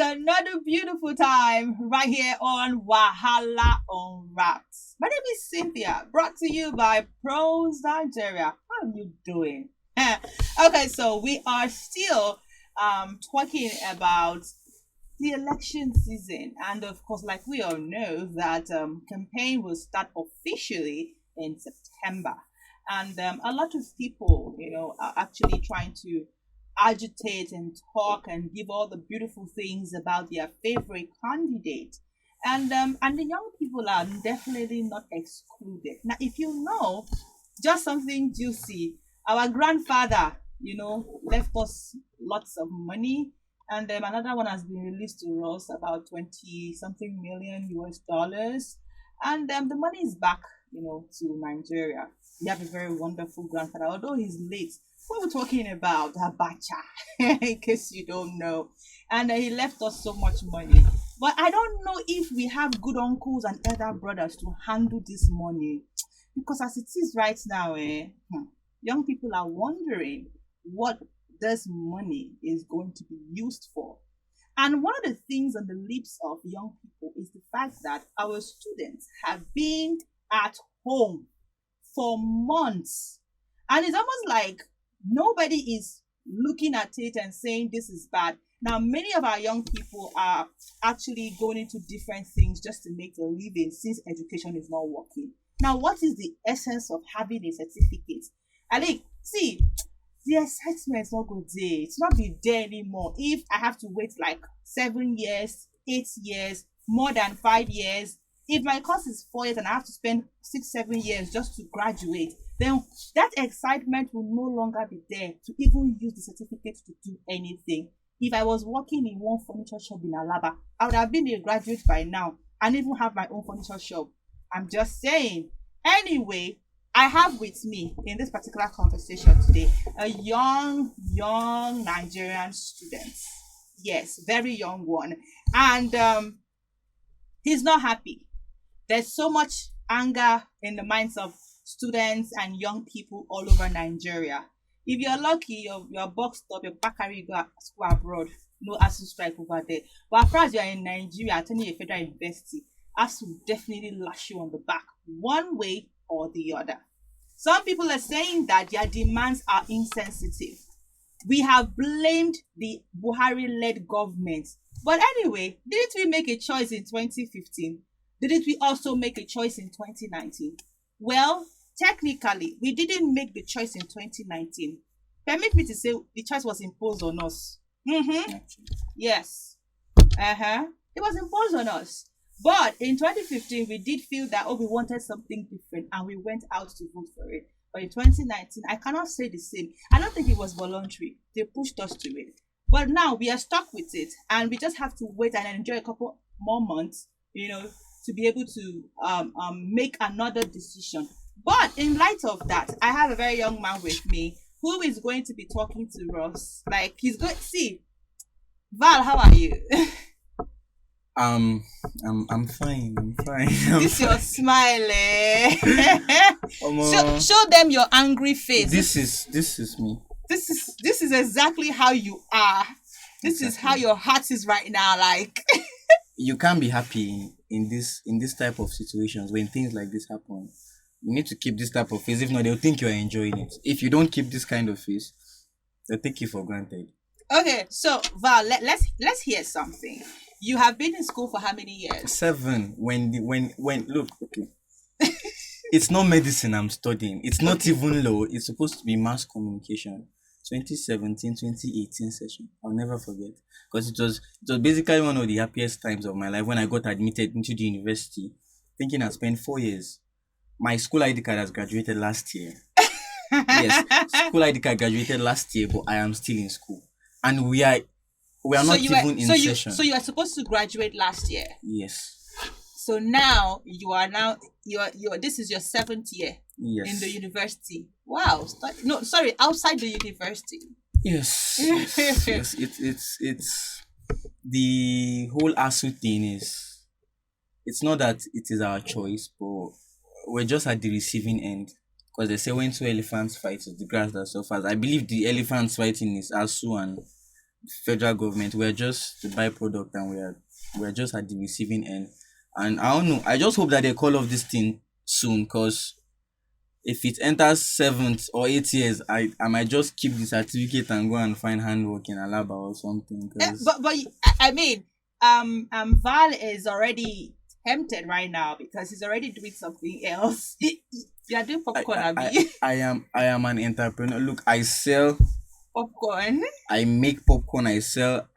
another beautiful time right here on Wahala Unwrapped. My name is Cynthia, brought to you by Pros Nigeria. How are you doing? Okay, so we are still talking about the election season, and of course, like we all know, that campaign will start officially in September, and a lot of people, are actually trying to agitate and talk and give all the beautiful things about their favorite candidate. And the young people are definitely not excluded. Now, if you know, just something juicy, our grandfather, left us lots of money, and another one has been released to us, about 20 something million US dollars, and the money is back, to Nigeria. We have a very wonderful grandfather, although he's late. What we're talking about, Abacha, in case you don't know. And he left us so much money. But I don't know if we have good uncles and elder brothers to handle this money. Because as it is right now, young people are wondering what this money is going to be used for. And one of the things on the lips of young people is the fact that our students have been at home for months. And it's almost like nobody is looking at it and saying this is bad. Now, many of our young people are actually going into different things just to make a living since education is not working. Now, what is the essence of having a certificate? I think, see, the excitement is not good there. It's not be there anymore. If I have to wait like 7 years, 8 years, more than 5 years, if my course is 4 years and I have to spend 6, 7 years just to graduate, then that excitement will no longer be there to even use the certificate to do anything. If I was working in one furniture shop in Alaba, I would have been a graduate by now and even have my own furniture shop. I'm just saying. Anyway, I have with me in this particular conversation today a young Nigerian student. Yes, very young one. And he's not happy. There's so much anger in the minds of students and young people all over Nigeria. If you're lucky, you're boxed up, you're back you go school abroad, no ASUU strike over there. But as far as you're in Nigeria, attending a federal university, ASUU will definitely lash you on the back one way or the other. Some people are saying that their demands are insensitive. We have blamed the Buhari-led government. But anyway, didn't we make a choice in 2015? Didn't we also make a choice in 2019? Well, technically, we didn't make the choice in 2019. Permit me to say the choice was imposed on us. Mm-hmm. Yes. Uh-huh. It was imposed on us. But in 2015, we did feel that, we wanted something different and we went out to vote for it. But in 2019, I cannot say the same. I don't think it was voluntary. They pushed us to it. But now we are stuck with it and we just have to wait and enjoy a couple more months, to be able to make another decision. But in light of that, I have a very young man with me who is going to be talking to us. Like he's going to see. Val, how are you? I'm fine. I'm fine. This your smile, eh? Show them your angry face. This is me. This is exactly how you are. This is how your heart is right now. Like You can't be happy in this type of situations when things like this happen. You need to keep this type of face. If not, they'll think you're enjoying it. If you don't keep this kind of face, they'll take you for granted. Okay, so Val, let's hear something. You have been in school for how many years? 7. When look, okay. It's not medicine I'm studying. It's not even law. It's supposed to be mass communication. 2017-2018 session. I'll never forget. Because it was basically one of the happiest times of my life when I got admitted into the university, thinking I spent 4 years. My school ID card has graduated last year. Yes, school ID card graduated last year, but I am still in school. And we are not even in session. So you are supposed to graduate last year. Yes. So now you are this is your 7th year. Yes. In the university. Wow. No, sorry, outside the university. Yes. Yes. It's the whole ASU thing is, it's not that it is our choice, but we're just at the receiving end. Because they say when two elephants fight, it's the grass that suffers. I believe the elephants fighting is ASU and federal government. We're just the byproduct, and we're just at the receiving end. And I don't know. I just hope that they call off this thing soon, cause if it enters 7th or 8th years, I might just keep the certificate and go and find handwork in Alaba or something. Cause But I mean, Val is already tempted right now because he's already doing something else. You are doing I, popcorn, I, I, Abby. I am an entrepreneur. Look, I sell, Popcorn. I make popcorn. I sell.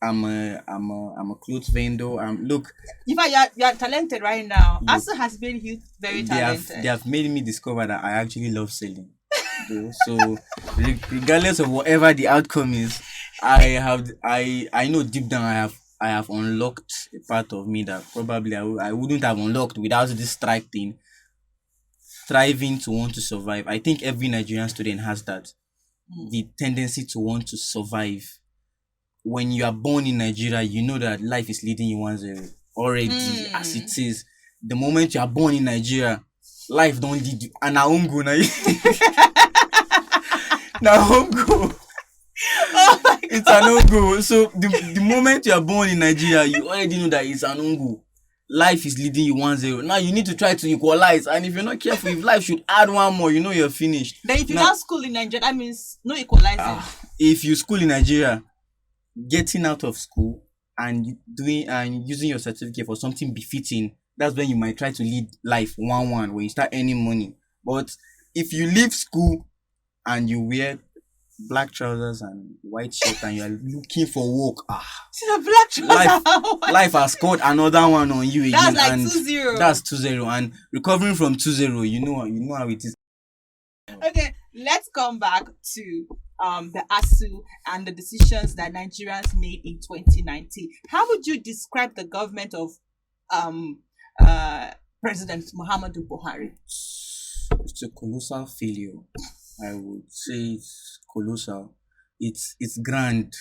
I'm a clothes vendor. Look, In fact, you are talented right now. look. ASUU has made you very They talented. have made me discover that I actually love selling. Though. So regardless of whatever the outcome is, I know deep down I have unlocked a part of me that probably I wouldn't have unlocked without this strike thing. Striving to want to survive. I think every Nigerian student has that, the tendency to want to survive. When you are born in Nigeria, you know that life is leading you 1-0 already as it is. The moment you are born in Nigeria, life don't lead you. And na home go na na home go. Oh my It's an home go. So the moment you are born in Nigeria, you already know that it's an home go. Life is leading you 1-0. Now you need to try to equalize. And if you're not careful, if life should add one more, you know you're finished. Then if you Now, now school in Nigeria, that means no equalizing. if you school in Nigeria, getting out of school and doing and using your certificate for something befitting, that's when you might try to lead life 1-1 when you start earning money. But if you leave school and you wear black trousers and white shirt and you are looking for work, See the black life trouser. life has scored another one on you That's again, like and 2-0. that's 2-0. And recovering from 2-0, you know how it is. Okay, let's come back to the ASU and the decisions that Nigerians made in 2019. How would you describe the government of um President Muhammadu Buhari? It's a colossal failure. I would say it's colossal. It's grand.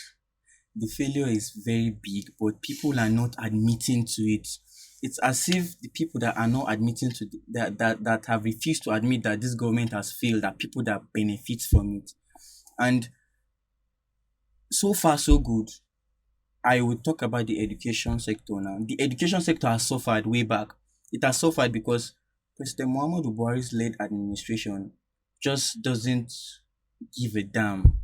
The failure is very big, but people are not admitting to it. It's as if the people that are not admitting to that have refused to admit that this government has failed are people that benefit from it. And so far so good. I would talk about the education sector now. The education sector has suffered way back. It has suffered because President Muhammadu Buhari's led administration just doesn't give a damn.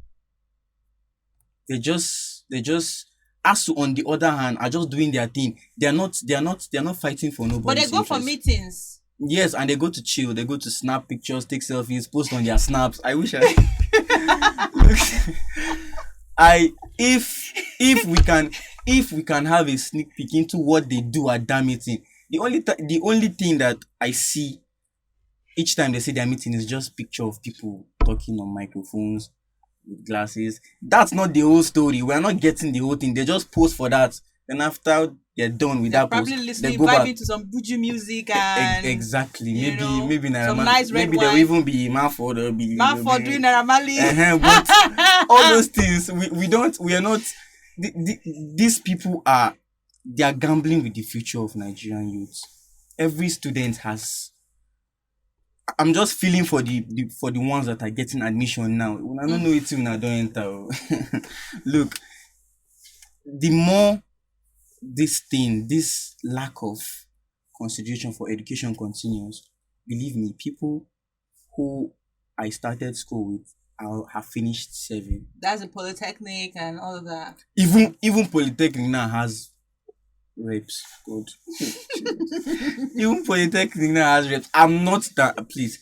They just ASU on the other hand are just doing their thing. They're not fighting for But they nobody's go for interest. meetings. Yes, and they go to chill, they go to snap pictures, take selfies, post on their snaps. I wish I I if we can have a sneak peek into what they do at that meeting. The only thing that I see each time they say their meeting is just picture of people talking on microphones with glasses. That's not the whole story. We're not getting the whole thing. They just post for that. Then after they're done with They're that post, probably they listening, go back. vibing to some Buju music and Exactly. you Maybe know, maybe some Naira nice red maybe there will wine. even be Manford or be Manford doing Naira Marley. but all those things we are not these people they are gambling with the future of Nigerian youth. Every student has. I'm just feeling for the ones that are getting admission now. I don't know it till I don't enter. Look, the more this lack of consideration for education continues, believe me, people who I started school with have finished serving. That's a polytechnic and all of that. Even Polytechnic now has reps. God. Even Polytechnic now has reps. I'm not that. Please.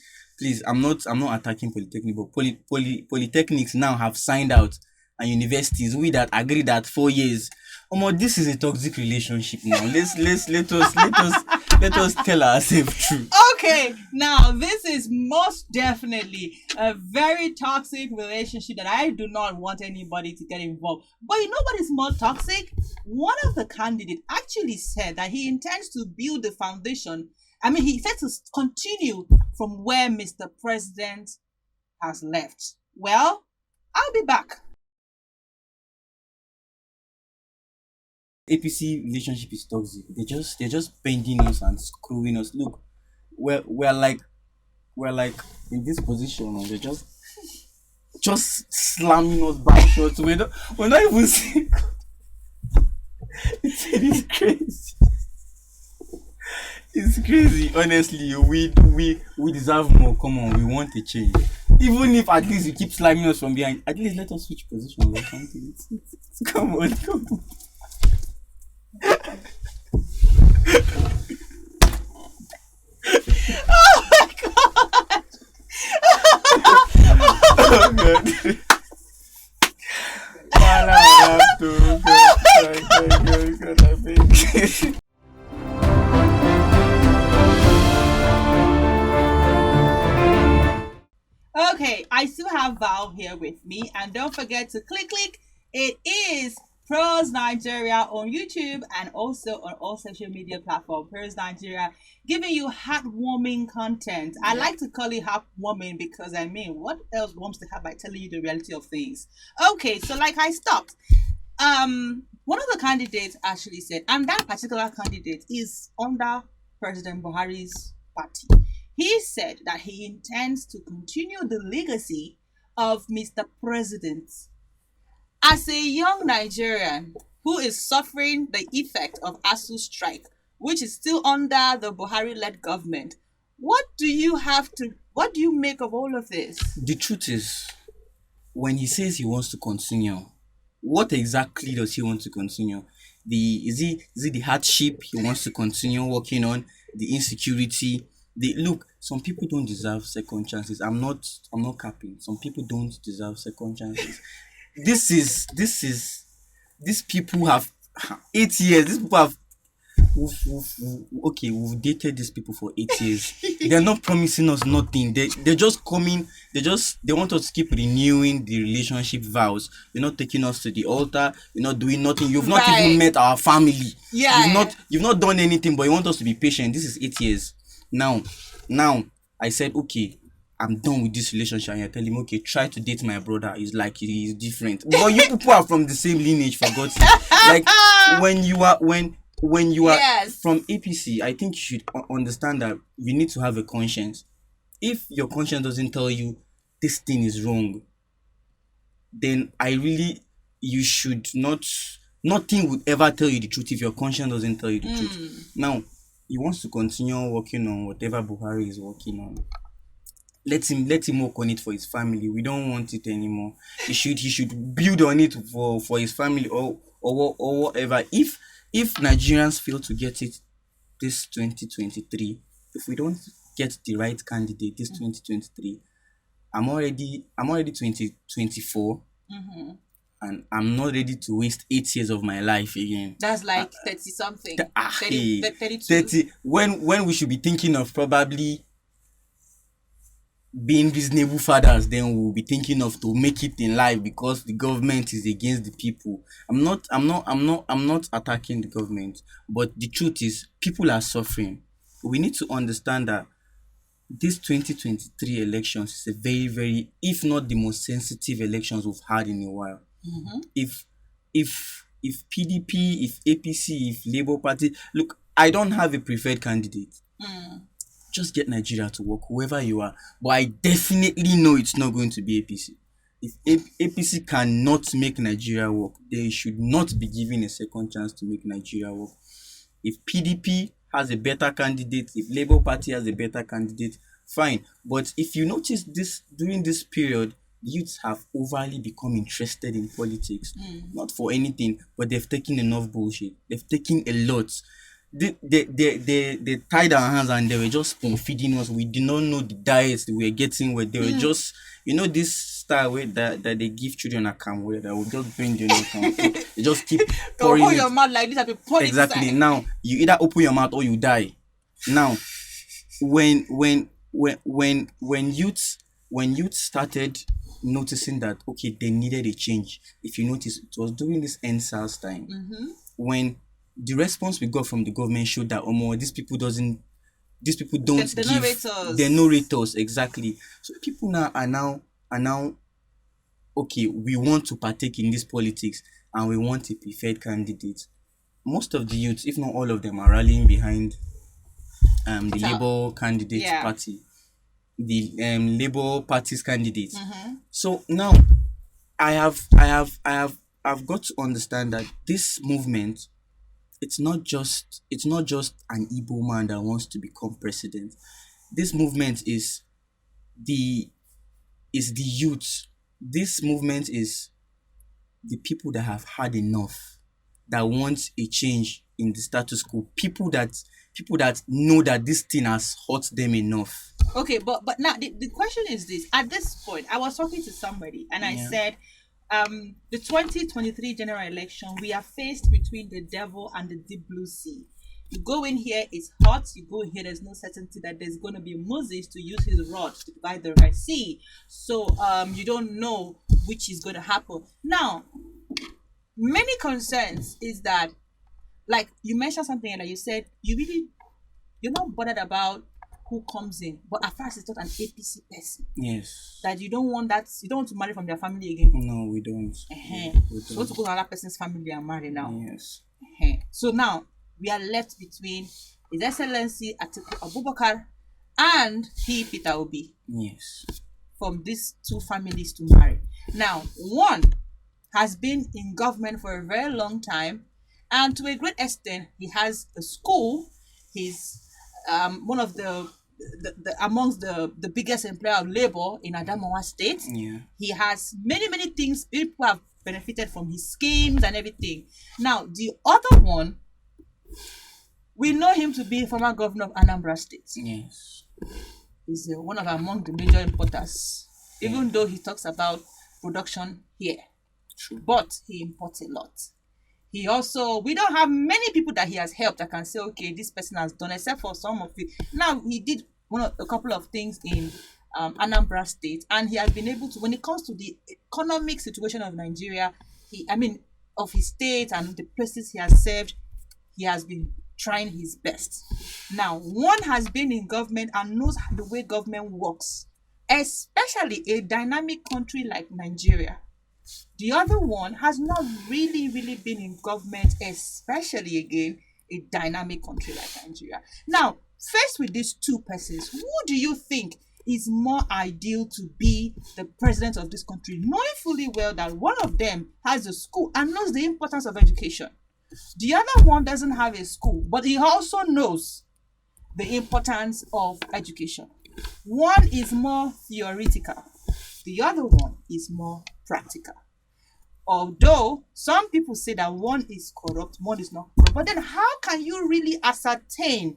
I'm not attacking Polytechnic, but Polytechnics now have signed out, and universities we that agree that 4 years. This is a toxic relationship now. Let us tell ourselves truth. Okay, now this is most definitely a very toxic relationship that I do not want anybody to get involved. But you know what is more toxic? One of the candidates actually said that he intends to build the foundation. I mean, he said to continue from where Mr. President has left. Well, I'll be back. APC relationship is toxic. They're just bending us and screwing us. Look, we're like in this position, and just slamming us back shots. We're not even saying it's crazy. It's crazy. Honestly, we deserve more. Come on, we want a change. Even if at least you keep slamming us from behind, at least let us switch positions or something. Come on, come on. Oh god. Wahala unwrapped, oh God, I beg. Okay, I still have Val here with me, and don't forget to click. It is Pros Nigeria on YouTube and also on all social media platforms. Pros Nigeria giving you heartwarming content. I like to call it heartwarming because I mean, what else warms the heart by telling you the reality of things? Okay, so like I stopped. One of the candidates actually said, and that particular candidate is under President Buhari's party. He said that he intends to continue the legacy of Mr. President. As a young Nigerian who is suffering the effect of ASUU strike, which is still under the Buhari-led government, what do you make of all of this? The truth is, when he says he wants to continue, what exactly does he want to continue? Is it the hardship he wants to continue working on? The insecurity? The look, some people don't deserve second chances. I'm not capping. Some people don't deserve second chances. These people have 8 years. These people have we've dated these people for 8 years. They're not promising us nothing. They're just coming. They want us to keep renewing the relationship vows. You're not taking us to the altar. You're not doing nothing. You've not even met our family. Yeah. You've not done anything, but you want us to be patient. This is 8 years. Now I said, okay, I'm done with this relationship. And I tell him, okay, try to date my brother. He's like, he's different. But you people are from the same lineage, for God's sake. Like when you are Yes. from APC, I think you should understand that you need to have a conscience. If your conscience doesn't tell you this thing is wrong, then you should not. Nothing would ever tell you the truth if your conscience doesn't tell you the truth. Now, he wants to continue working on whatever Buhari is working on. Let him work on it for his family. We don't want it anymore. He should build on it for his family or whatever. If Nigerians fail to get it this 2023, if we don't get the right candidate this 2023, I'm already 2024, and I'm not ready to waste 8 years of my life again. That's like 30 something. 32. 30, when we should be thinking of probably being reasonable fathers, then we'll be thinking of to make it in life because the government is against the people. I'm not attacking the government, but the truth is people are suffering. We need to understand that this 2023 elections is a very, very, if not the most sensitive elections we've had in a while. If PDP, if APC, if Labour Party, look, I don't have a preferred candidate. Just get Nigeria to work, whoever you are. But I definitely know it's not going to be APC. If APC cannot make Nigeria work, they should not be given a second chance to make Nigeria work. If PDP has a better candidate, if Labour Party has a better candidate, fine. But if you notice this during this period, youths have overly become interested in politics. Not for anything, but they've taken enough bullshit. They've taken a lot. They tied our hands and they were just spoon feeding us. We did not know the diets we were getting. Where they were just, this style where that they give children a cam where they will just bring the account. They just keep pouring. Hold your mouth like this and be pouring exactly. inside. Now you either open your mouth or you die. Now, when youths started noticing that okay, they needed a change. If you notice, it was during this NSAS time when the response we got from the government showed that these people don't The narrators exactly. So people now are now okay, we want to partake in this politics and we want a preferred candidate. Most of the youths, if not all of them, are rallying behind the Labour candidate party. the Labour Party's candidate. Mm-hmm. So now I've got to understand that this movement, it's not just an Igbo man that wants to become president. This movement the is the youth. This movement is the people that have had enough, that want a change in the status quo. People that know that this thing has hurt them enough. Okay, but now the question is this. At this point, I was talking to somebody and I Yeah. said, the 2023 general election, we are faced between the devil and the deep blue sea. You go in here, it's hot. You go in here, there's no certainty that there's going to be Moses to use his rod to divide the Red Sea. So you don't know which is going to happen. Now, many concerns is that, like you mentioned something like you said, you're not bothered about who comes in, but at first it's not an APC person Yes. that you don't want to marry from their family again. No, we don't. Uh-huh. We So you want to don't. go to another person's family and marry now. Yes. Uh-huh. So now we are left between His Excellency Atiku Abubakar and he Peter Obi, Yes. from these two families to marry. Now, one has been in government for a very long time, and to a great extent, he has a school. He's one of the amongst the biggest employer of labor in Adamawa State. Yeah. He has many things. People have benefited from his schemes and everything. Now, the other one, we know him to be former governor of Anambra State. Yes. He's one of among the major importers, even though he talks about production here, True. but he imports a lot. He also, we don't have many people that he has helped that can say, okay, this person has done, except for some of it. Now, he did a couple of things in Anambra State, and he has been able to, when it comes to the economic situation of Nigeria, of his state and the places he has served, he has been trying his best. Now, one has been in government and knows the way government works, especially a dynamic country like Nigeria. The other one has not really been in government, especially again a dynamic country like Nigeria. Now, faced with these two persons, who do you think is more ideal to be the president of this country, knowing fully well that one of them has a school and knows the importance of education? The other one doesn't have a school, but he also knows the importance of education. One is more theoretical, the other one is more practical. Although some people say that one is corrupt, one is not corrupt. But then how can you really ascertain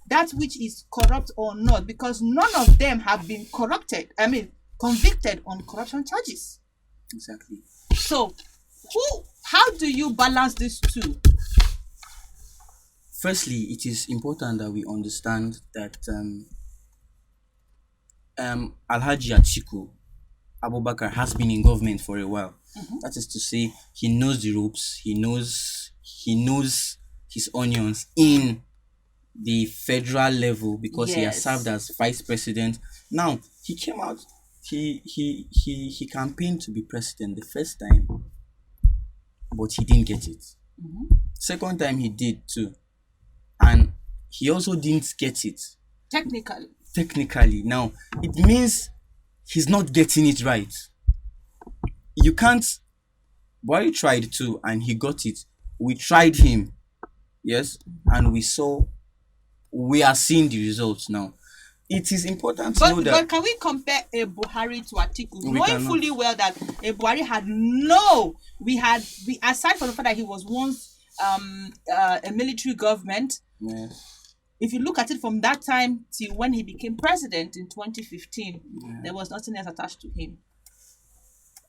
that which is corrupt or not? Because none of them have been convicted on corruption charges. Exactly. So how do you balance these two? Firstly, it is important that we understand that Alhaji Atiku Abubakar has been in government for a while. That is to say, he knows the ropes. He knows his onions in the federal level, because he has Yes. served as vice president. Now he came out. He campaigned to be president the first time, but he didn't get it. Second time he did too, and he also didn't get it Technically. Now it means he's not getting it right. You can't. Buhari tried too, and he got it. We tried him, yes, and we are seeing the results now. It is important to know But that can we compare a Buhari to Atiku, We knowing cannot. fully well that a Buhari we aside from the fact that he was once a military government. Yes, If you look at it from that time till when he became president in 2015, there was nothing else attached to him.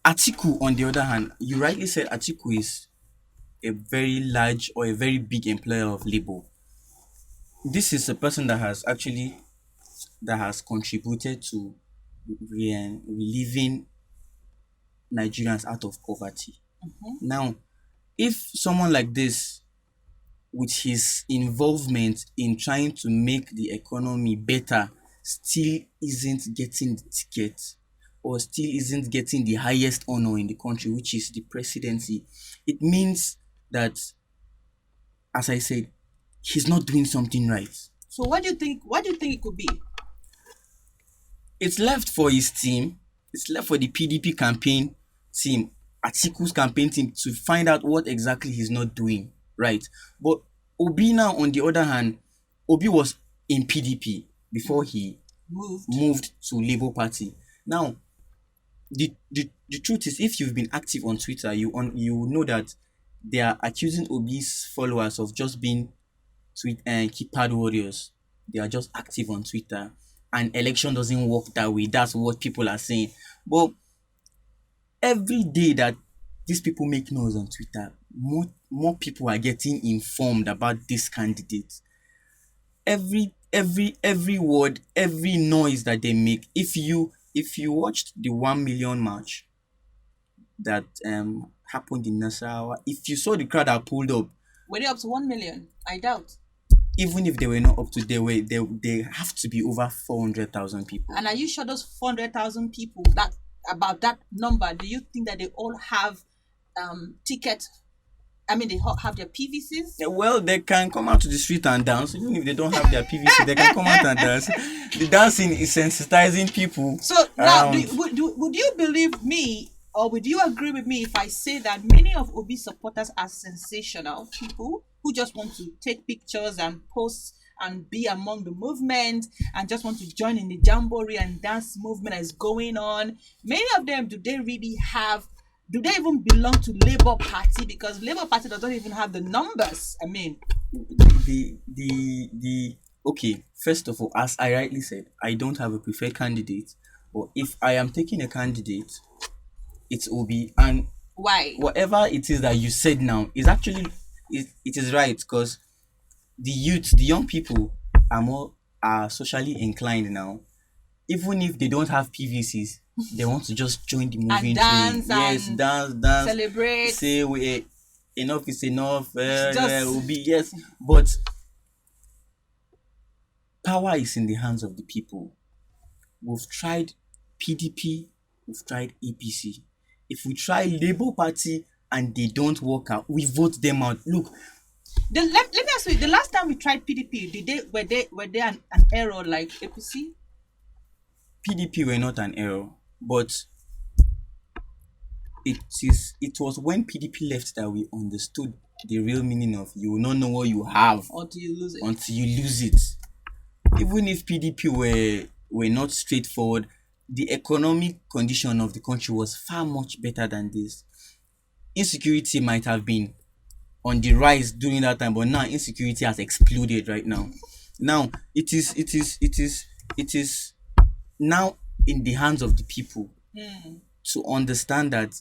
Atiku, on the other hand, you rightly said Atiku is a very large or a very big employer of labor. This is a person that has contributed to relieving Nigerians out of poverty. Now, if someone like this, with his involvement in trying to make the economy better, still isn't getting the ticket, or still isn't getting the highest honor in the country, which is the presidency, it means that, as I said, he's not doing something right. So what do you think? What do you think it could be? It's left for his team. It's left for the PDP campaign team, Atiku's campaign team, to find out what exactly he's not doing right. But Obi now, on the other hand, Obi was in PDP before he Moved. moved to Labour Party. Now, the truth is, if you've been active on Twitter, you know that they are accusing Obi's followers of just being keypad warriors. They are just active on Twitter, and election doesn't work that way. That's what people are saying. But every day that these people make noise on Twitter, more people are getting informed about this candidate. Every word, every noise that they make. If you watched the 1 million march that happened in Nasarawa, if you saw the crowd that pulled up, Were they up to 1 million? I doubt. even if they were not up to, they have to be over 400,000 people. And are you sure those 400,000 people, that about that number, do you think that they all have tickets? I mean, they all have their PVCs? Yeah, well, they can come out to the street and dance. Even if they don't have their PVC, they can come out and dance. The dancing is sensitizing people. So now, around. would you believe me, or would you agree with me if I say that many of Obi supporters are sensational people who just want to take pictures and post and be among the movement and just want to join in the jamboree and dance movement that is going on? Many of them, do they even belong to Labour Party? Because Labour Party doesn't even have the numbers. I mean, the okay, first of all, as I rightly said, I don't have a preferred candidate. But if I am taking a candidate, it's Obi. And why? whatever it is that you said now is actually, it is right, because the youth, the young people are socially inclined now. Even if they don't have PVCs, they want to just join the moving train. dance Yes, and dance, Celebrate. say enough is enough. Just- Obi, yes, but power is in the hands of the people. We've tried PDP, we've tried APC. If we try Labour Party and they don't work out, we vote them out. Look, Let me ask you, the last time we tried PDP, were they an error like APC? PDP were not an error, but it was when PDP left that we understood the real meaning of you will not know what you have Until you lose it. until you lose it. Even if PDP were not straightforward, the economic condition of the country was far much better than this. Insecurity might have been on the rise during that time, but now insecurity has exploded right now. Now it is now in the hands of the people to understand that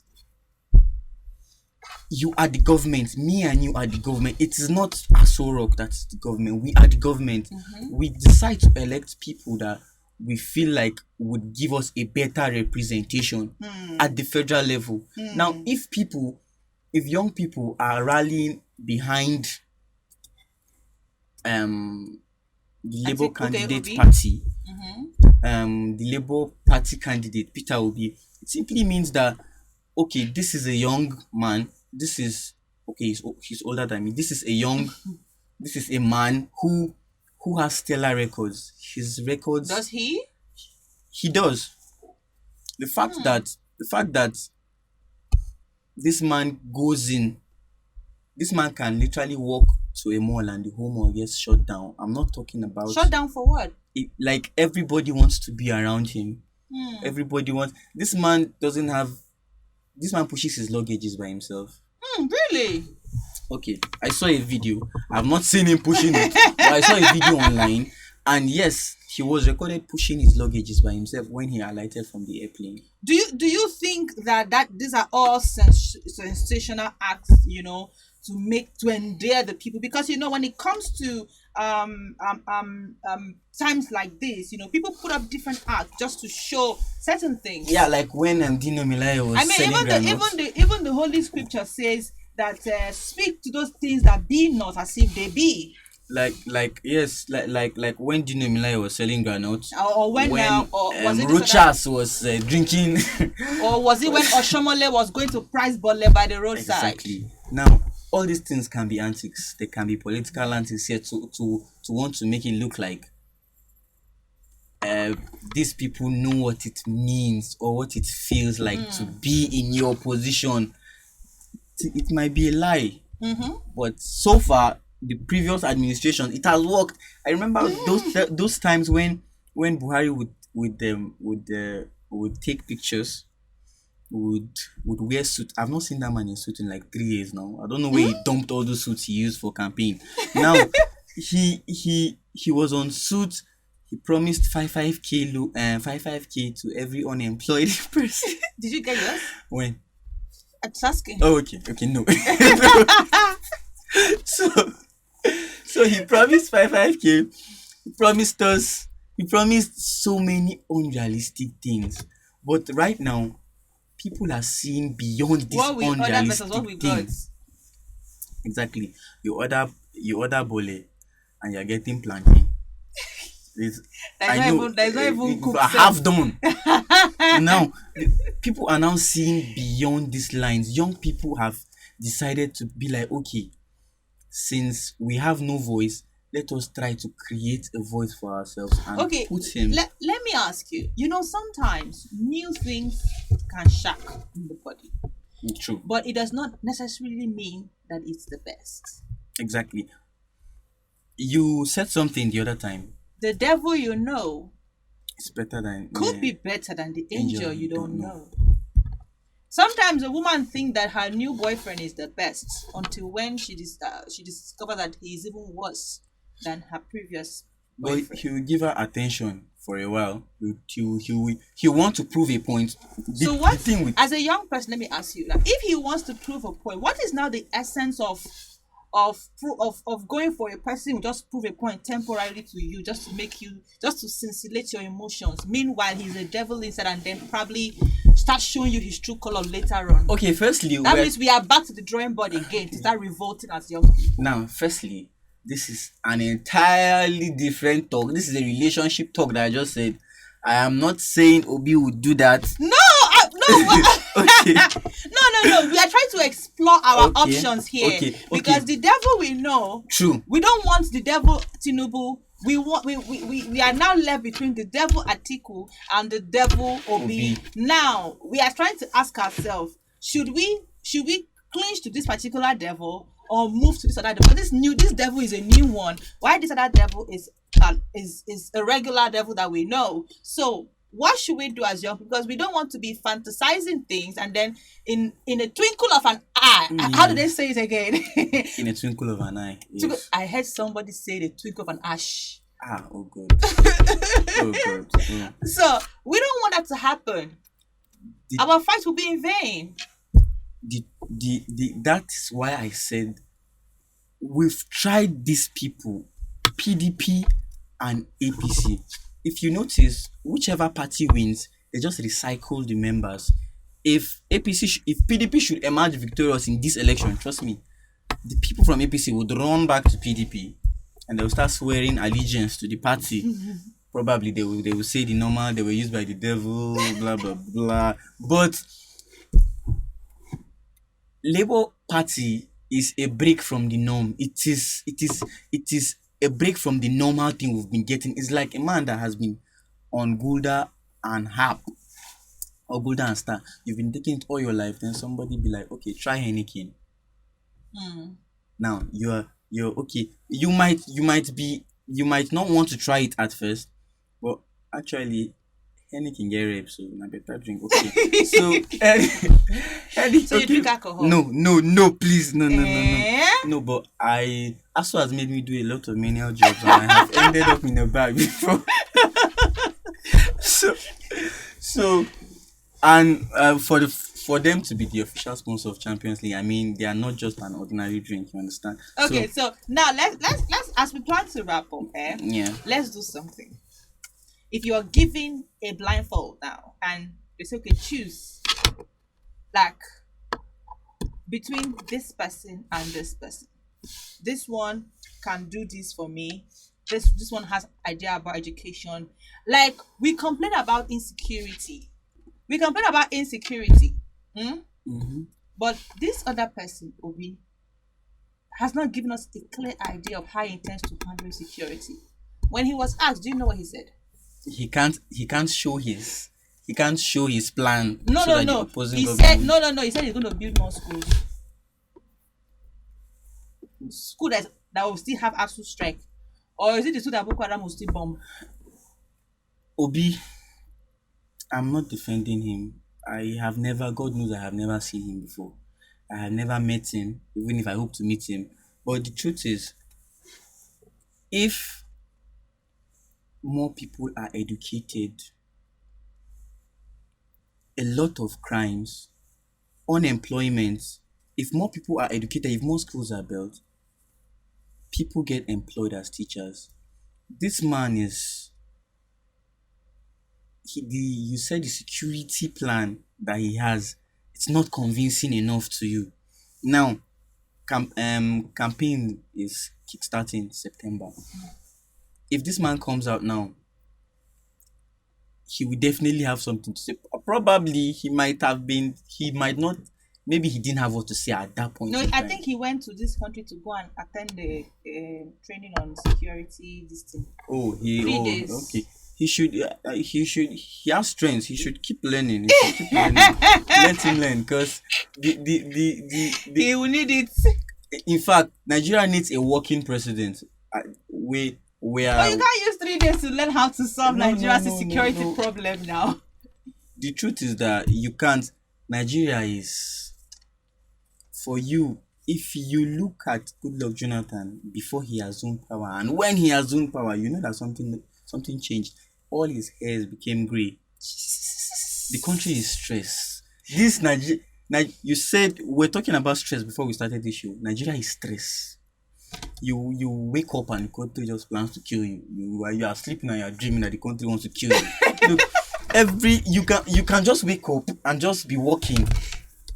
you are the government. Me and you are the government. It is not ASUU Rock that's the government. We are the government. We decide to elect people that we feel like would give us a better representation at the federal level. Now, if young people are rallying behind the Labour candidate Obi. party, the Labour Party candidate Peter Obi, it simply means that, okay, this is a young man. This is okay. He's older than me. This is a man who has stellar records. His records. Does he? He does. The fact that this man goes in, this man can literally walk to a mall and the whole mall gets shut down. I'm not talking about Shut down for what? it, like everybody wants to be around him. Everybody wants. This man pushes his luggages by himself. Really? Okay, I saw a video. I've not seen him pushing it, but I saw a video online, and yes, he was recorded pushing his luggages by himself when he alighted from the airplane. Do you think that these are all sensational acts, to endear the people? Because when it comes to times like this, people put up different acts just to show certain things. Yeah, like when Dino Milaya was selling groundnuts. even the Holy Scripture says that speak to those things that be not as if they be. Like when Dino Milaya was selling groundnuts, Or when was it Rochas was drinking, or was it when Oshomole was going to price Bole by the roadside? Exactly. Now, all these things can be antics. They can be political antics here to want to make it look like uh, these people know what it means or what it feels like to be in your position. It might be a lie, but so far the previous administration, it has worked. I remember those times when Buhari would take pictures, would wear suit. I've not seen that man in suit in like 3 years now. I don't know where he dumped all those suits he used for campaign. Now he was on suit. He promised 55k to every unemployed person. Did you get yours? When? I'm just asking. Oh, okay, no. so he promised 55k. He promised us. He promised so many unrealistic things. But right now, people are seeing beyond these What we order versus unrealistic what we got. things. Exactly. You order bole and you're getting plantain. There's not even cooked half done. Now, people are now seeing beyond these lines. Young people have decided to be like, okay, since we have no voice, let us try to create a voice for ourselves and Okay, put him. let me ask you. Sometimes new things can shock in the body, True. but it does not necessarily mean that it's the best. Exactly. You said something the other time. The devil you know It's better than could be better than the angel you don't know. Sometimes a woman thinks that her new boyfriend is the best until when she discovers that he is even worse than her previous But boyfriend. he will give her attention for a while. He want to prove a point. So what? As a young person, let me ask you: if he wants to prove a point, what is now the essence of going for a person who just prove a point temporarily to you, just to scintillate your emotions? Meanwhile, he's a devil inside, and then probably start showing you his true color later on. Okay, firstly, that means we are back to the drawing board again to start revolting as young people. Now, firstly, this is an entirely different talk. This is a relationship talk that I just said. I am not saying Obi would do that. No. Okay. No. We are trying to explore our options here. Okay. Because the devil we know. True. We don't want the devil Tinubu. We are now left between the devil Atiku and the devil Obi. Now we are trying to ask ourselves: should we clinch to this particular devil or move to this other devil? This devil is a new one. Why this other devil is a regular devil that we know? So what should we do as young people? Because we don't want to be fantasizing things and then in a twinkle of an eye. How do they say it again? In a twinkle of an eye. Yes. I heard somebody say the twinkle of an ash. Oh God. Oh God. Yeah. So we don't want that to happen. Our fight will be in vain. That's why I said we've tried these people, PDP and APC. If you notice, whichever party wins, they just recycle the members. If PDP should emerge victorious in this election, trust me, the people from APC would run back to PDP and they'll start swearing allegiance to the party. Probably they will say the normal, they were used by the devil, blah blah blah. But Labour Party is a break from the norm. It is a break from the normal thing we've been getting. It's like a man that has been on Gulda and Hap or Gulda and Star. You've been taking it all your life. Then somebody be like, okay, try Heineken. Now you're okay. You might not want to try it at first, but actually Heineken get rape, so I better drink. Okay. So so you drink alcohol? No, please, no. No, but ASUU has made me do a lot of menial jobs, and I have ended up in a bag before. so, and for them to be the official sponsor of Champions League, I mean, they are not just an ordinary drink. You understand? Okay, so now let's as we plan to wrap up, let's do something. If you are given a blindfold now and they say, okay, choose like between this person and this person. This one can do this for me. This one has idea about education. Like we complain about insecurity. But this other person, Obi, has not given us a clear idea of how he intends to handle security. When he was asked, do you know what he said? he can't show his plan No, so no, that the no. opposing He government said will. no, no, no. He said he's going to build more schools. School that will still have ASUU strike, or is it the school that Boko Haram will still bomb? Obi, I'm not defending him. God knows I have never seen him before. I have never met him, even if I hope to meet him. But the truth is, if more people are educated, a lot of crimes, unemployment, if more people are educated, if more schools are built, people get employed as teachers. This man is you said the security plan that he has, it's not convincing enough to you. Now, campaign is kickstarting September. If this man comes out now, he will definitely have something to say. Probably he might not, maybe he didn't have what to say at that point No, in I time. think he went to this country to go and attend the training on security. This thing. Oh, 3 days. okay. He has strengths. He should keep learning. He should keep learning. Let him learn, because He will need it. in fact, Nigeria needs a working president. We But you are can't use 3 days to learn how to solve No, no, Nigeria's no, security no. problem now. The truth is that you can't. Nigeria is for you. If you look at Goodluck Jonathan before he assumed power and when he assumed power, you know that something changed. All his hairs became grey. The country is stressed. This you said we're talking about stress before we started this show. Nigeria is stress. You wake up and the country just plans to kill you. You are sleeping and you are dreaming that the country wants to kill you. Look, you can just wake up and just be walking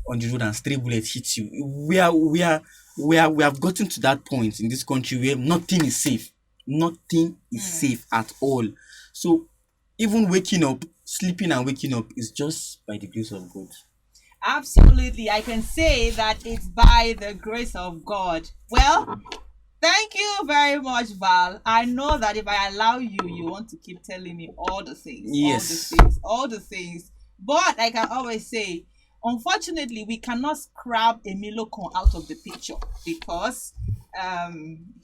on the road and stray bullets hit you. We have gotten to that point in this country where nothing is safe. Nothing is safe at all. So even waking up, sleeping and waking up is just by the grace of God. Absolutely. I can say that it's by the grace of God. Well, thank you very much, Val. I know that if I allow you, you want to keep telling me all the things, Yes. all the things. But I can always say, unfortunately, we cannot scrap Emilokon out of the picture because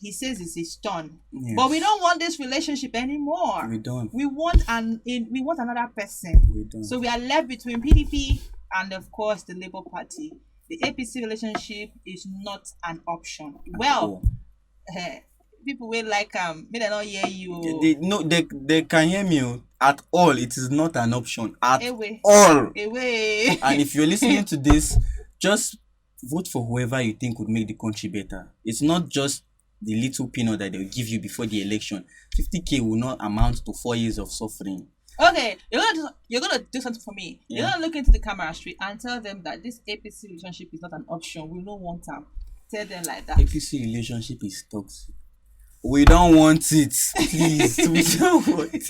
he says it's his turn. Yes. But we don't want this relationship anymore. We don't. We want another person. We don't. So we are left between PDP and of course the Labour Party. The APC relationship is not an option. Well, people will like may they not hear you. They can hear me at all. It is not an option at Away. all. Away. And if you're listening to this, just vote for whoever you think would make the country better. It's not just the little peanut that they'll give you before the election. 50k will not amount to 4 years of suffering. Okay, you're gonna do something for me. Yeah. You're gonna look into the camera straight and tell them that this APC relationship is not an option. We don't want them. Tell them like that. APC relationship is toxic. We don't want it, please. We don't want it.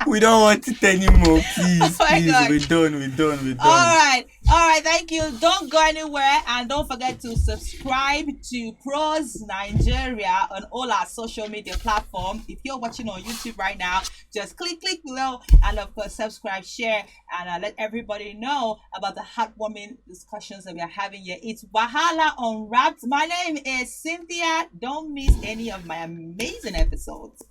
We don't want it anymore, please. Oh my Please, God. we're done. All right, thank you. Don't go anywhere and don't forget to subscribe to Pros Nigeria on all our social media platforms. If you're watching on YouTube right now, just click below and of course subscribe, share, and let everybody know about the heartwarming discussions that we are having here. It's Wahala Unwrapped. My name is Cynthia. Don't miss any of my amazing episodes.